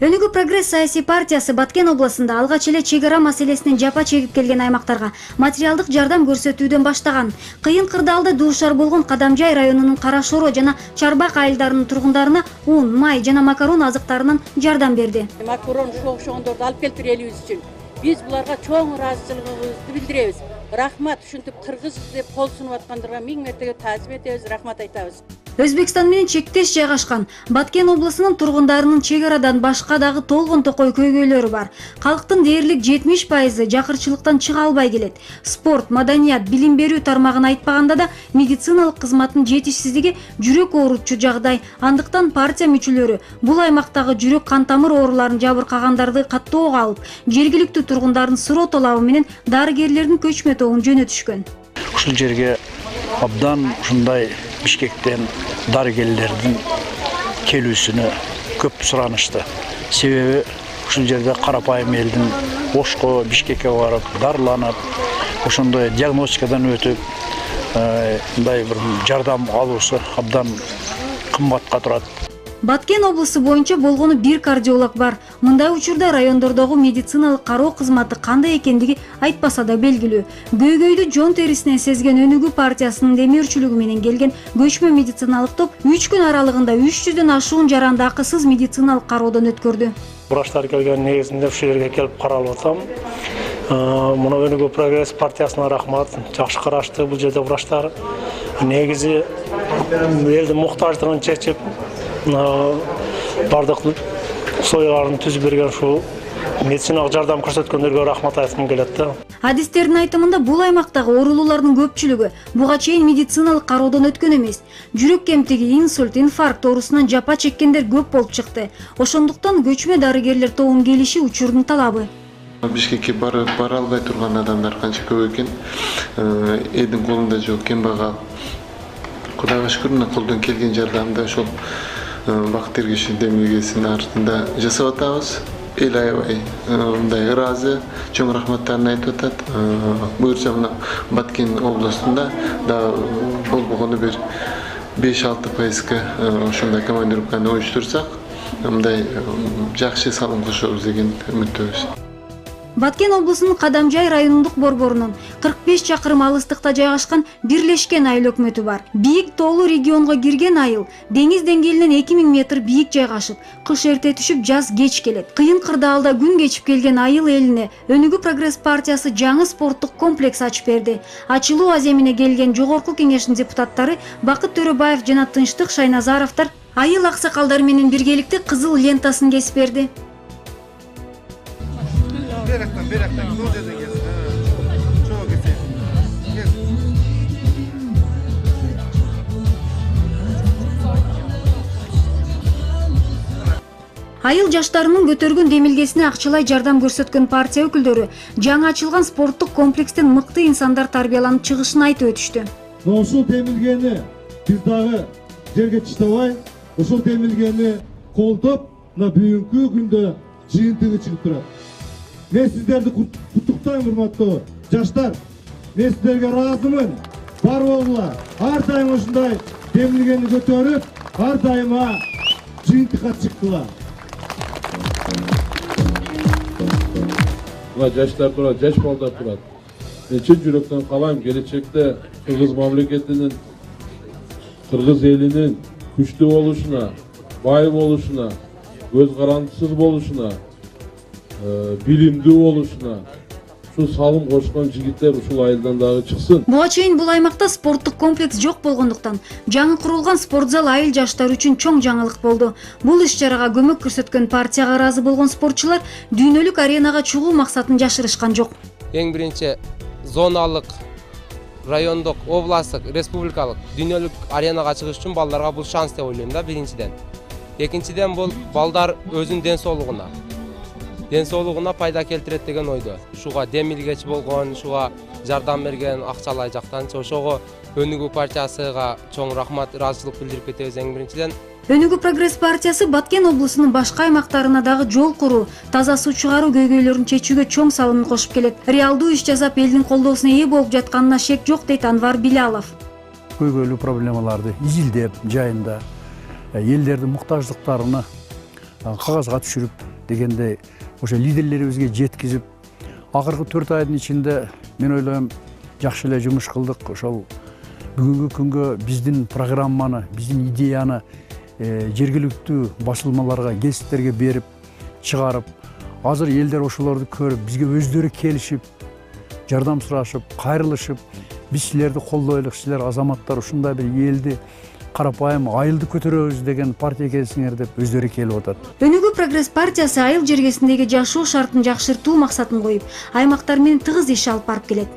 Өнүгүү прогресс саясий партиясы Баткен областында алгач эле чек ара маселесинен жапа чегип келген аймактарга материалдык жардам көрсөтүүдөн баштаган. Кыйын кырдаалда дуушар болгон Кадамжай районунун Кара Шоро жана Чарбак айылдарынын тургундарына ун, май жана макарон азыктарынан жардам берди. Макарон ошондорду алып келип элибиз үчүн биз буларга чоң ыраазычылыгыбызды билдиребиз. Рахмат, ушинтип кыргыз деп кол сунуп аткандарга миң мертебе таазим этебиз, рахмат айтабыз. Өзбекстан менен чектеш жайгашкан Баткен облусунун тургундарынын чек арадан башка дагы толгон токой көйгөйлөрү бар. Калктын дээрлик 70% жакырчылыктан чыга албай келет. Спорт, маданият, билим берүү тармагын айтпаганда да медициналык кызматтын жетишсиздиги жүрөк оорутчу жагдай. Андыктан партия мүчөлөрү бул аймактагы жүрөк кан тамыр ооруларын жабыркагандарды каттоого алып, жергиликтүү тургундардын суроо талабы менен дарыгерлердин көчмө тобун жөнөтүшкөн. Ушул жерге абдан ушундай Бишкектен дарыгерлердин келүүсүнө көп суранышты. Себеби ушул жерде карапайым элдин Ошко, Бишкекке барып, дарыланып, ошондой диагностикадан өтүп, мындай бир жардам алуусу абдан кымбатка турат. Баткен облусу боюнча болгону бир кардиолог бар. Мындай учурда райондордогу медициналык кароо кызматы кандай экендиги айтпаса да белгилүү. Көйгөйдү жон терисинен сезген Өнүгүү партиясынын демөөрчүлүгү менен келген көчмө медициналык топ 3 күн аралыгында 300дөн ашуун жаранды акысыз медициналык кароодон өткөрдү. Врачтар келген негизинде ушул жерге келип каралып атам. Муну Өнүгүү прогресс партиясына рахмат. Жакшы карашты бул жерде врачтар. Негизи элдин муктаждыгын чечип, бардык союларын түзүп берген ушул медициналык жардам көрсөткөндөргө рахмат айткым келет да. Адистердин айтымында бул аймактагы оорулуулардын көпчүлүгү буга чейин медициналык кароодон өткөн эмес. Жүрөк кемтиги, инсульт, инфаркт оорусунан жапа чеккендер көп болуп чыкты. Ошондуктан көчмө дарыгерлер тобунун келиши учурдун талабы. Бишкекке бара албай турган адамдар канча көп экен. Элдин колунда жок, кембагал. Кудайга шүкүр, мына колдон келген жардамды ошол Бакыт Эргешев демилгесинин артында жасап атабыз. Эл аябай мындай ыраазы, чоң рахматтарын айтып атат. Буюрса мына Баткен областында да болбогону бир 5-6% ошондой командировканы уюштурсак, мындай жакшы салым кошобуз деген үмүттөбүз. Баткен облусунун Кадамжай районундук борборунун 45 чакырым алыстыкта жайгашкан бирлешкен айыл өкмөтү бар. Бийик тоолуу регионго кирген айыл деңиз деңгээлинен 2000 метр бийик жайгашып, кыш эрте түшүп, жаз кеч келет. Кыйын кырдаалда күн кечип келген айыл элине Өнүгүү прогресс партиясы жаңы спорттук комплекс ачып берди. Ачылуу аземине келген жогорку кеңештин депутаттары Бакыт Төрөбаев жана Тынчтык Шайназаровдор айыл аксакалдары менен биргеликте кызыл лентасын кесип берди. Айыл жаштарынын көтөргөн демилгесине акчалай жардам көрсөткөн партия өкүлдөрү жаңы ачылган спорттук комплекстен мыкты инсандар тарбияланып чыгышын айтып өтүштү. Ушул демилгени биз дагы жерге таштабай, ушул демилгени колдоп, мына бүгүнкү күндө жыйынтыгы чыгып турат. Мен сиздерди куттуктайм, урматтуу жаштар. Мен сиздерге ыраазымын. Бар болгула, ар дайым ушундай демилгени көтөрүп, ар дайыма жыйынтыкка чыктылар. Мына жаштар турат, жаш балдар турат. Мен чын жүрөктөн каалайм келечекте кыргыз мамлекетинин, кыргыз элинин күчтүү болушуна, бай болушуна, көз карандысыз болушуна, билимдүү болушуна ушул салым кошкон жигиттер ушул айылдан дагы чыксын. Буга чейин бул аймакта спорттук комплекс жок болгондуктан жаңы курулган спортзал айыл жаштары үчүн чоң жаңылык болду. Бул иш-чарага көмөк көрсөткөн партияга ыраазы болгон спортчулар дүйнөлүк аренага чыгуу максатын жашырышкан жок. Эң биринчи зоналык, райондук, областтык, республикалык, дүйнөлүк аренага чыгыш үчүн балдарга бул шанс деп ойлойм да, биринчиден. Экинчиден бул балдар өзүнүн ден соолугуна пайда келтирет деген ойдо. Ушуга демилгечи болгон, ушуга жардам берген акчалай жактан ошого Өнүгүү партиясыга чоң рахмат, ыраазычылык билдирип кетебиз эң биринчиден. Өнүгүү прогресс партиясы Баткен облусунун башка аймактарына дагы жол куруу, таза суу чыгаруу көйгөйлөрүн чечүүгө чоң салымын кошуп келет. Реалдуу иш жасап элдин колдоосуна ээ болуп жатканына шек жок дейт Анвар Билалов. Көйгөйлүү проблемаларды изилдеп, жайында элдердин муктаждыктарына кагазга түшүрүп дегендей ошо лидерлерибизге жеткизип, акыркы 4 айдын ичинде мен ойлойм жакшы эле жумуш кылдык. Ошол бүгүнкү күнгө биздин программаны, биздин идеяны жергиликтүү басылмаларга, гезиттерге берип, чыгарып, азыр элдер ошолорду көрүп, бизге өздөрү келишип, жардам сурашып, кайрылышып, биз силерди колдойлук, силер азаматтар ушундай бир элди карапайым айылды көтөрөбүз деген партия экенсиңер деп өздөрү келип атат. Өнүгүү прогресс партиясы айыл жергесиндеги жашоо шартын жакшыртуу максатын коюп, аймактар менен тыгыз иш алып барып келет.